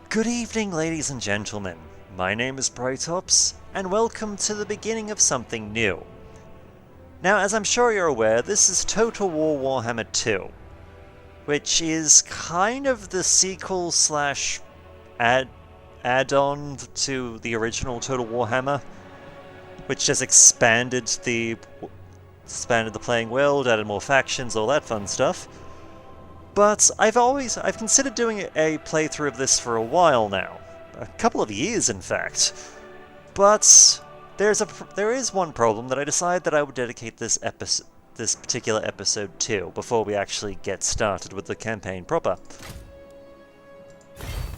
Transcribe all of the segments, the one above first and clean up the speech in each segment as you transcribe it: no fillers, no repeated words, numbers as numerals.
Good evening, ladies and gentlemen. My name is Brytops, and welcome to the beginning of something new. Now, as I'm sure you're aware, this is Total War Warhammer 2, which is kind of the sequel slash add-on to the original Total Warhammer, which just expanded the playing world, added more factions, all that fun stuff. But I've considered doing a playthrough of this for a while now. A couple of years, in fact. But there is one problem that I decided that I would dedicate this particular episode to before we actually get started with the campaign proper.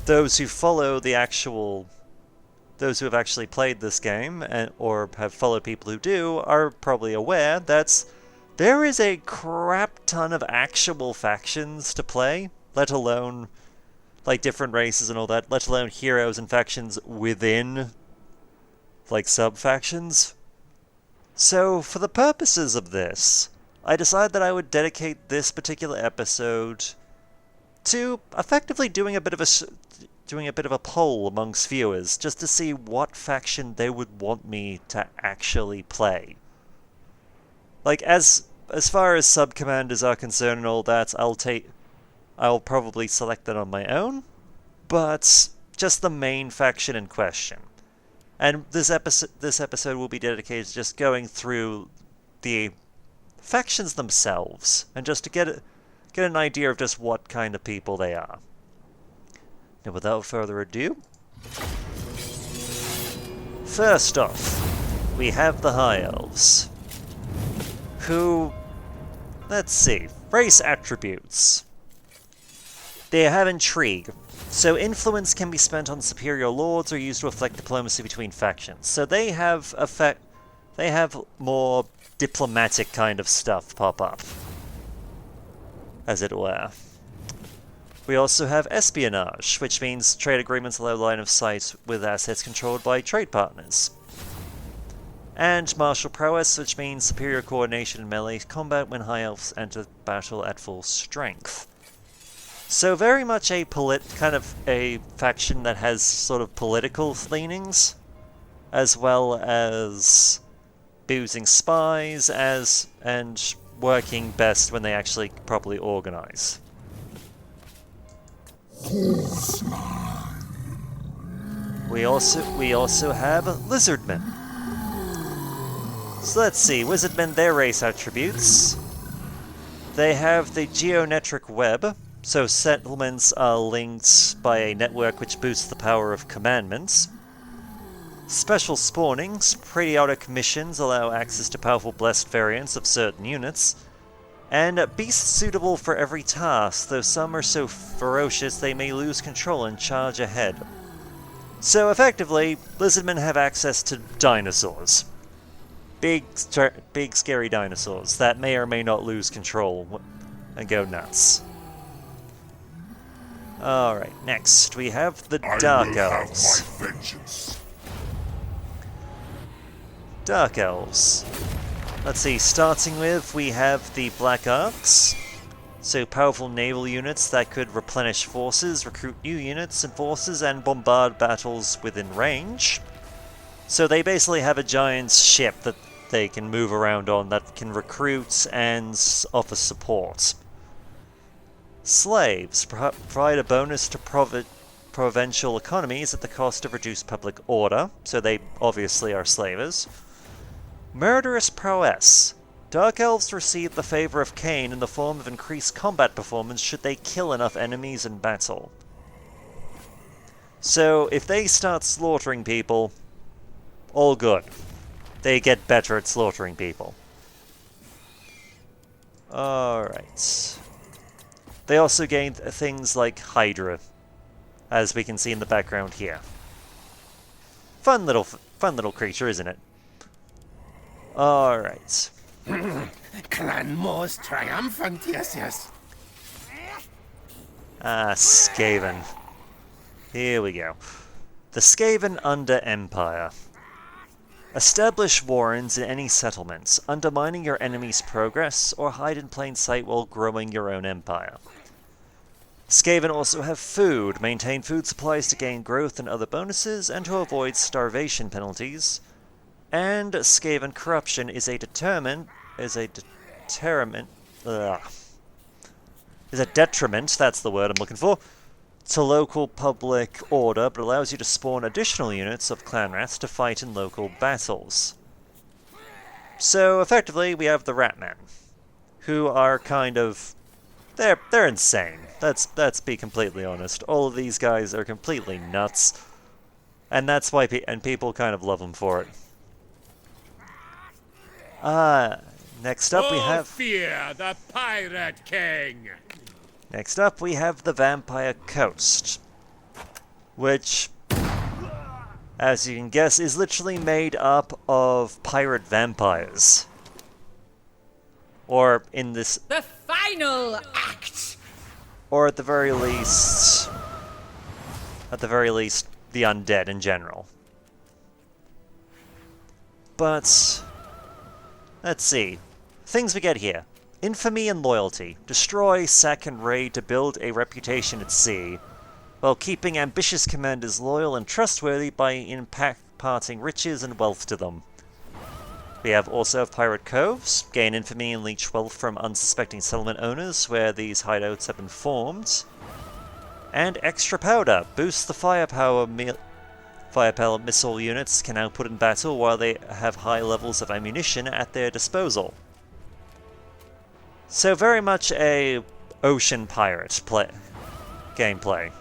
Those who have actually played this game, or have followed people who do, are probably aware that there is a crap ton of actual factions to play, let alone, like, different races and all that, let alone heroes and factions within, like, sub-factions. So, for the purposes of this, I decided that I would dedicate this particular episode to effectively doing a bit of a poll amongst viewers, just to see what faction they would want me to actually play. Like, as far as sub-commanders are concerned and all that, I'll probably select that on my own, but just the main faction in question. And this episode will be dedicated to just going through the factions themselves, and just to get an idea of just what kind of people they are. Now, without further ado, first off, we have the High Elves, who, let's see, race attributes. They have intrigue, so influence can be spent on superior lords or used to affect diplomacy between factions. So they have more diplomatic kind of stuff pop up, as it were. We also have Espionage, which means trade agreements allow line of sight with assets controlled by trade partners. And Martial Prowess, which means superior coordination in melee combat when High Elves enter battle at full strength. So very much kind of a faction that has sort of political leanings, as well as using spies and working best when they actually properly organize. We also have Lizardmen. So let's see, Wizardmen, their race attributes. They have the geometric web, so settlements are linked by a network which boosts the power of commandments. Special spawnings, periodic missions allow access to powerful blessed variants of certain units. And beasts suitable for every task, though some are so ferocious they may lose control and charge ahead. So effectively, Lizardmen have access to dinosaurs. Big, scary dinosaurs that may or may not lose control and go nuts. Alright, next we have the Dark Elves. Dark Elves. Let's see, starting with, we have the Black Arcs. So powerful naval units that could replenish forces, recruit new units and forces, and bombard battles within range. So they basically have a giant ship that they can move around on that can recruit and offer support. Slaves provide a bonus to provincial economies at the cost of reduced public order, so they obviously are slavers. Murderous Prowess. Dark Elves receive the favor of Cain in the form of increased combat performance should they kill enough enemies in battle. So, if they start slaughtering people, all good. They get better at slaughtering people. Alright. They also gain things like Hydra, as we can see in the background here. Fun little creature, isn't it? Alright. Clan most triumphant, yes. Ah, Skaven. Here we go. The Skaven under Empire. Establish warrens in any settlements, undermining your enemy's progress, or hide in plain sight while growing your own empire. Skaven also have food, maintain food supplies to gain growth and other bonuses, and to avoid starvation penalties. And Skaven corruption is a deterrent, that's the word I'm looking for, to local public order, but allows you to spawn additional units of clan rats to fight in local battles. So effectively, we have the Ratmen, who are kind of, they're insane. Let's be completely honest. All of these guys are completely nuts, and that's why people kind of love them for it. Next up we have... fear the Pirate King! Next up we have the Vampire Coast, which, as you can guess, is literally made up of pirate vampires. Or in this... The final act! Or at the very least... the undead in general. But... let's see. Things we get here. Infamy and loyalty. Destroy, sack, and raid to build a reputation at sea, while keeping ambitious commanders loyal and trustworthy by imparting riches and wealth to them. We also have Pirate Coves. Gain infamy and leech wealth from unsuspecting settlement owners where these hideouts have been formed. And Extra Powder. Boost the firepower missile units can output in battle while they have high levels of ammunition at their disposal. So very much a ocean pirate gameplay.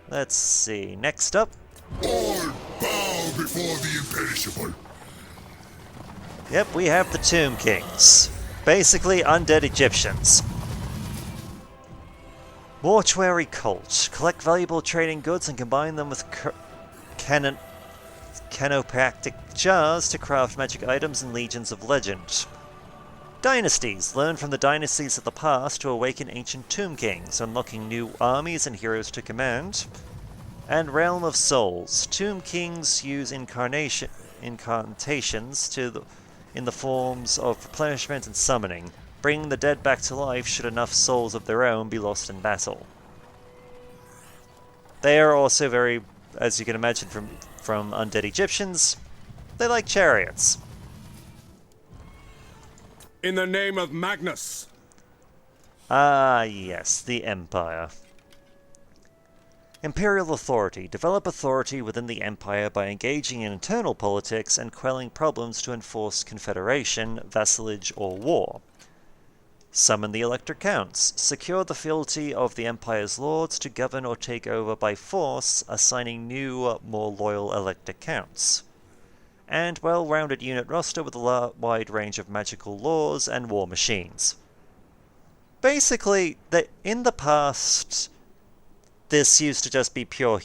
Let's see, next up. All bow before the imperishable. Yep, we have the Tomb Kings. Basically undead Egyptians. Mortuary Cult. Collect valuable trading goods and combine them with canopactic jars to craft magic items and legions of legend. Dynasties. Learn from the dynasties of the past to awaken ancient Tomb Kings, unlocking new armies and heroes to command. And Realm of Souls. Tomb Kings use incantations in the forms of replenishment and summoning, bringing the dead back to life should enough souls of their own be lost in battle. They are also very, as you can imagine from undead Egyptians, they like chariots. In the name of Magnus! Ah, yes, the Empire. Imperial authority. Develop authority within the Empire by engaging in internal politics and quelling problems to enforce confederation, vassalage, or war. Summon the Elector Counts. Secure the fealty of the Empire's lords to govern or take over by force, assigning new, more loyal Elector Counts. And well-rounded unit roster with a wide range of magical laws and war machines. Basically, in the past, this used to just be pure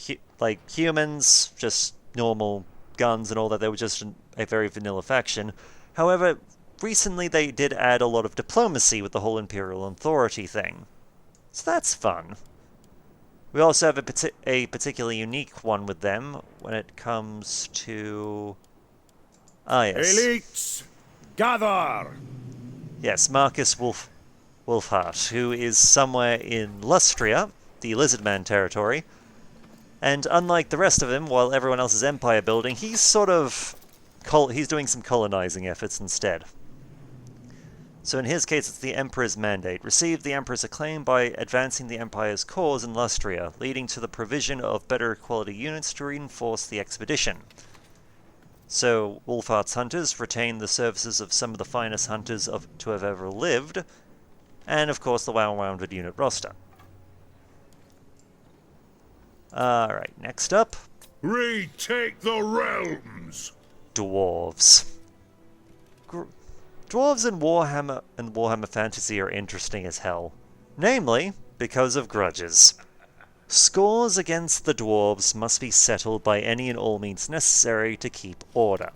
humans, just normal guns and all that. They were just a very vanilla faction. However, recently they did add a lot of diplomacy with the whole Imperial Authority thing. So that's fun. We also have a particularly unique one with them when it comes to... ah, yes. Elites, gather! Yes, Marcus Wolfheart, who is somewhere in Lustria, the Lizardman territory, and unlike the rest of them, while everyone else is empire building, he's sort of... he's doing some colonizing efforts instead. So in his case, it's the Emperor's mandate. Receive the Emperor's acclaim by advancing the Empire's cause in Lustria, leading to the provision of better quality units to reinforce the expedition. So, Wolfheart's hunters retain the services of some of the finest hunters to have ever lived, and of course the well-rounded unit roster. Alright, next up. Retake the realms! Dwarves. Dwarves in Warhammer Fantasy are interesting as hell. Namely, because of grudges. Scores against the dwarves must be settled by any and all means necessary to keep order.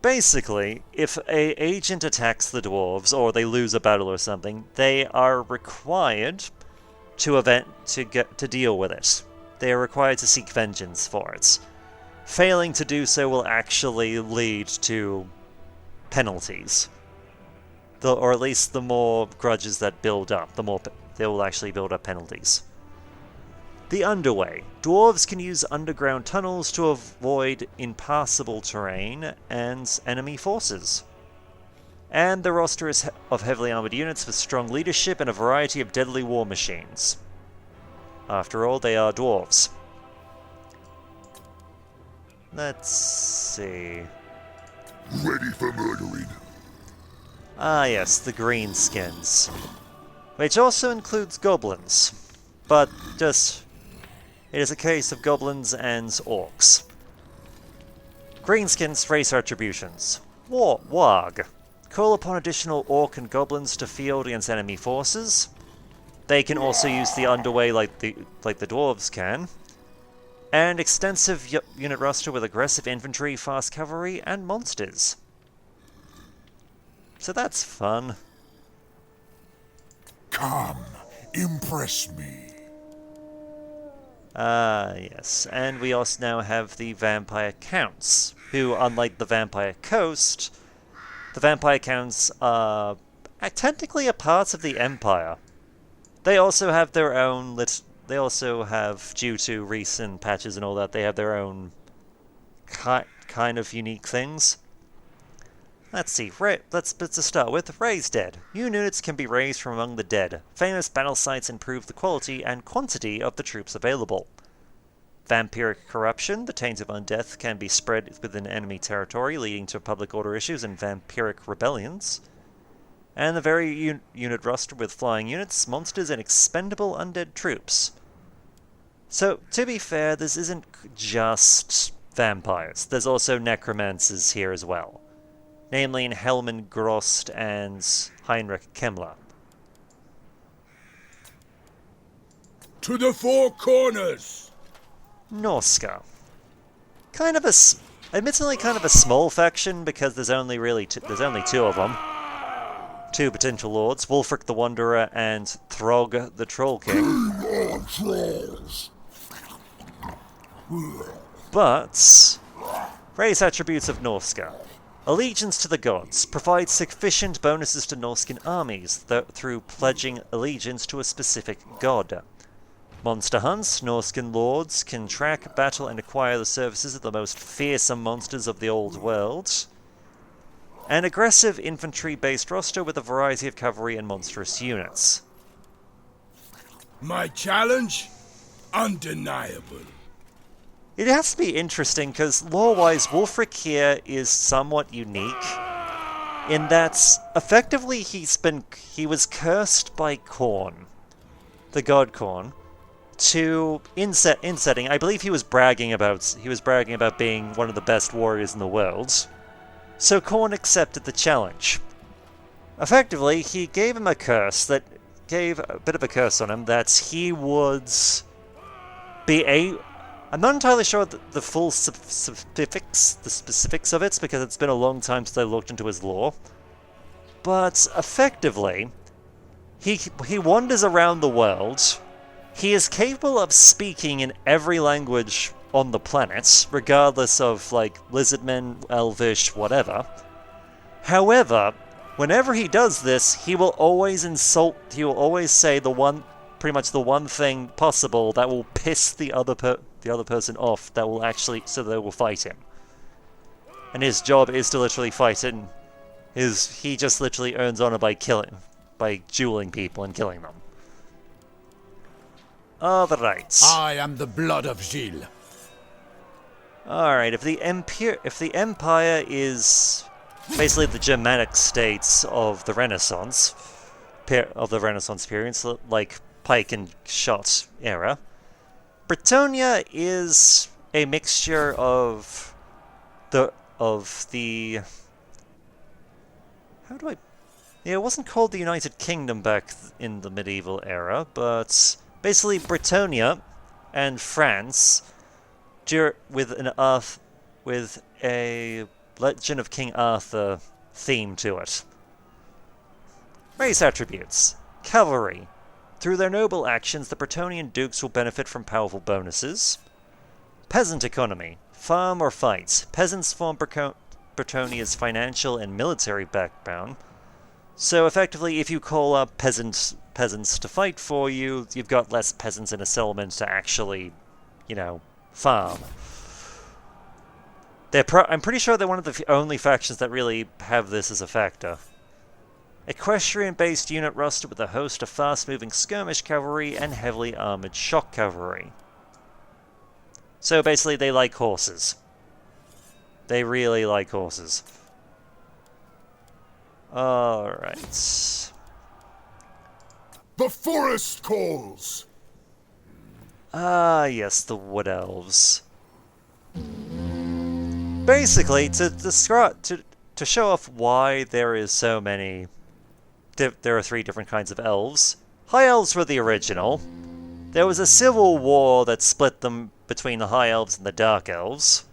Basically, if an agent attacks the dwarves, or they lose a battle or something, they are required to deal with it. They are required to seek vengeance for it. Failing to do so will actually lead to penalties. Or at least the more grudges that build up, the more they will actually build up penalties. The Underway. Dwarves can use underground tunnels to avoid impassable terrain and enemy forces. And the roster is of heavily armored units with strong leadership and a variety of deadly war machines. After all, they are dwarves. Let's see. Ready for murdering. Ah yes, the greenskins. Which also includes goblins. But just... it is a case of goblins and orcs. Greenskins race attributions. Warg. Call upon additional orc and goblins to field against enemy forces. They can also use the Underway like the dwarves can. And extensive unit roster with aggressive infantry, fast cavalry, and monsters. So that's fun. Come, impress me. Yes. And we also now have the Vampire Counts, who, unlike the Vampire Coast, the Vampire Counts are technically a part of the Empire. They also have their own... they also have, due to recent patches and all that, they have their own kind of unique things. Let's see, let's start with Raise Dead. New units can be raised from among the dead. Famous battle sites improve the quality and quantity of the troops available. Vampiric Corruption. The taint of undeath can be spread within enemy territory, leading to public order issues and vampiric rebellions. And the very unit roster with flying units, monsters, and expendable undead troops. So, to be fair, this isn't just vampires. There's also necromancers here as well. Namely in Helman Grost and Heinrich Kemmler. To the four corners! Norska. Admittedly kind of a small faction because there's only two of them. Two potential lords, Wolfric the Wanderer and Throg the Troll King. But raise attributes of Norska. Allegiance to the gods. Provides sufficient bonuses to Norscan armies through pledging allegiance to a specific god. Monster hunts. Norscan lords can track, battle, and acquire the services of the most fearsome monsters of the old world. An aggressive infantry-based roster with a variety of cavalry and monstrous units. My challenge? Undeniable. It has to be interesting, because lore-wise, Wolfric here is somewhat unique, in that, effectively, he was cursed by Khorne, the god Khorne, in setting, I believe he was bragging about being one of the best warriors in the world, so Khorne accepted the challenge. Effectively, he gave him a curse that gave a bit of a curse on him, that he would be I'm not entirely sure the full specifics of it, because it's been a long time since I looked into his lore. But effectively, he wanders around the world. He is capable of speaking in every language on the planet, regardless of, like, Lizardmen, Elvish, whatever. However, whenever he does this, he will always say pretty much the one thing possible that will piss the other person off, so they will fight him. And his job is to literally fight him. He just literally earns honor by dueling people and killing them. Alright. I am the blood of Gilles. Alright, if the Empire is basically the Germanic states of the Renaissance period, like pike and shot era, Bretonnia is a mixture of the it wasn't called the United Kingdom back in the medieval era, but basically Bretonnia and France with a Legend of King Arthur theme to it. Race attributes. Cavalry. Through their noble actions, the Bretonian dukes will benefit from powerful bonuses. Peasant economy. Farm or fight. Peasants form Bretonia's financial and military backbone, So effectively, if you call up peasants to fight for you, you've got less peasants in a settlement to actually, farm. I'm pretty sure they're one of the only factions that really have this as a factor. Equestrian-based unit roster with a host of fast-moving skirmish cavalry and heavily armored shock cavalry. So basically, they like horses. They really like horses. Alright. The forest calls! Ah, yes, the Wood Elves. Basically, to show off why there is so many... There are 3 different kinds of elves. High Elves were the original. There was a civil war that split them between the High Elves and the Dark Elves.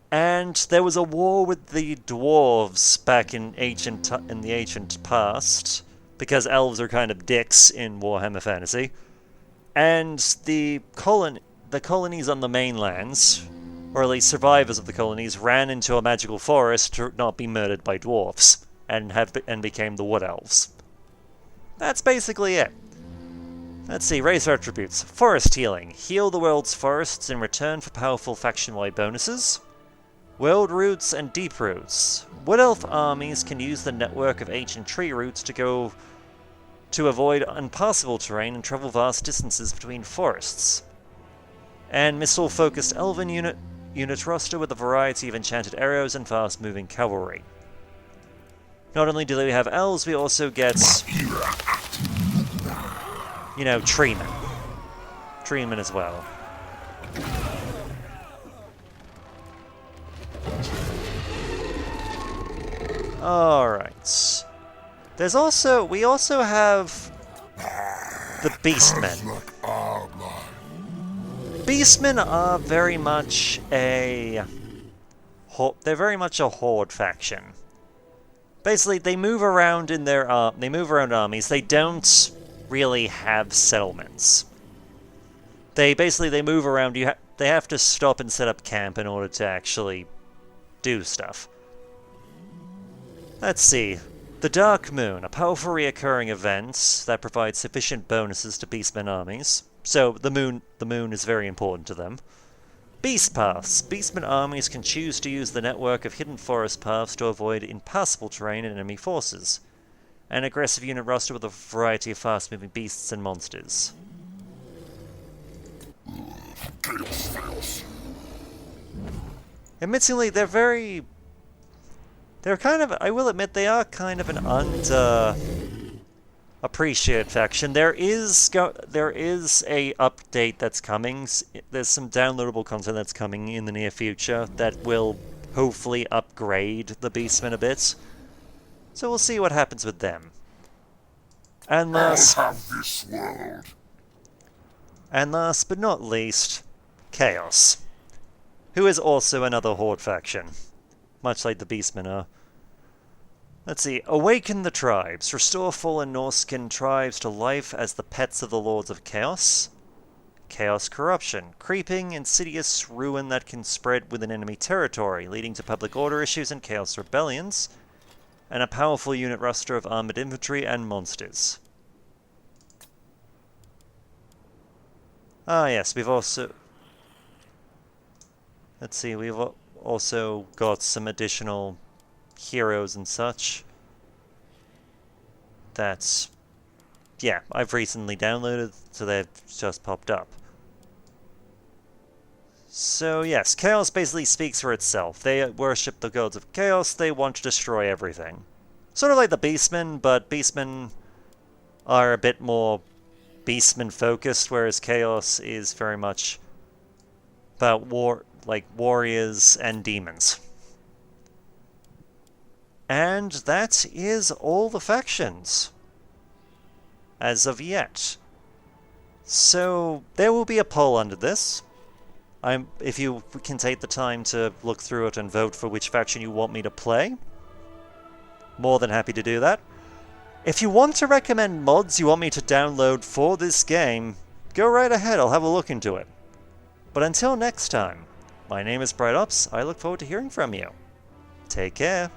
And there was a war with the Dwarves back in the ancient past, because elves are kind of dicks in Warhammer Fantasy. And the colonies on the mainlands, or at least survivors of the colonies, ran into a magical forest to not be murdered by dwarves, and became the Wood Elves. That's basically it. Let's see, race attributes. Forest healing. Heal the world's forests in return for powerful faction-wide bonuses. World roots and deep roots. Wood Elf armies can use the network of ancient tree roots to avoid impassable terrain and travel vast distances between forests. And missile-focused elven unit roster with a variety of enchanted arrows and fast-moving cavalry. Not only do we have elves, we also get, treemen. Treemen as well. Alright. We also have the Beastmen. Beastmen are very much they're very much a horde faction. Basically, they move around armies. They don't really have settlements. They move around. They have to stop and set up camp in order to actually do stuff. Let's see. The Dark Moon, a powerful recurring event that provides sufficient bonuses to Beastmen armies. So the moon is very important to them. Beast Paths. Beastmen armies can choose to use the network of hidden forest paths to avoid impassable terrain and enemy forces. An aggressive unit roster with a variety of fast-moving beasts and monsters. Admittedly, I will admit, they are kind of an underappreciated faction. There is a update that's coming. There's some downloadable content that's coming in the near future that will hopefully upgrade the Beastmen a bit. So we'll see what happens with them. And last but not least, Chaos, who is also another horde faction, much like the Beastmen are. Let's see. Awaken the tribes. Restore fallen Norskin tribes to life as the pets of the Lords of Chaos. Chaos corruption. Creeping, insidious ruin that can spread within enemy territory, leading to public order issues and chaos rebellions. And a powerful unit roster of armored infantry and monsters. Ah yes, we've also... Let's see, we've also got some additional heroes and such. That's... yeah, I've recently downloaded, so they've just popped up. So yes, Chaos basically speaks for itself. They worship the gods of Chaos, they want to destroy everything. Sort of like the Beastmen, but Beastmen are a bit more Beastmen focused, whereas Chaos is very much about warriors and demons. And that is all the factions, as of yet. So, there will be a poll under this. If you can take the time to look through it and vote for which faction you want me to play, more than happy to do that. If you want to recommend mods you want me to download for this game, go right ahead, I'll have a look into it. But until next time, my name is Bright Ops, I look forward to hearing from you. Take care.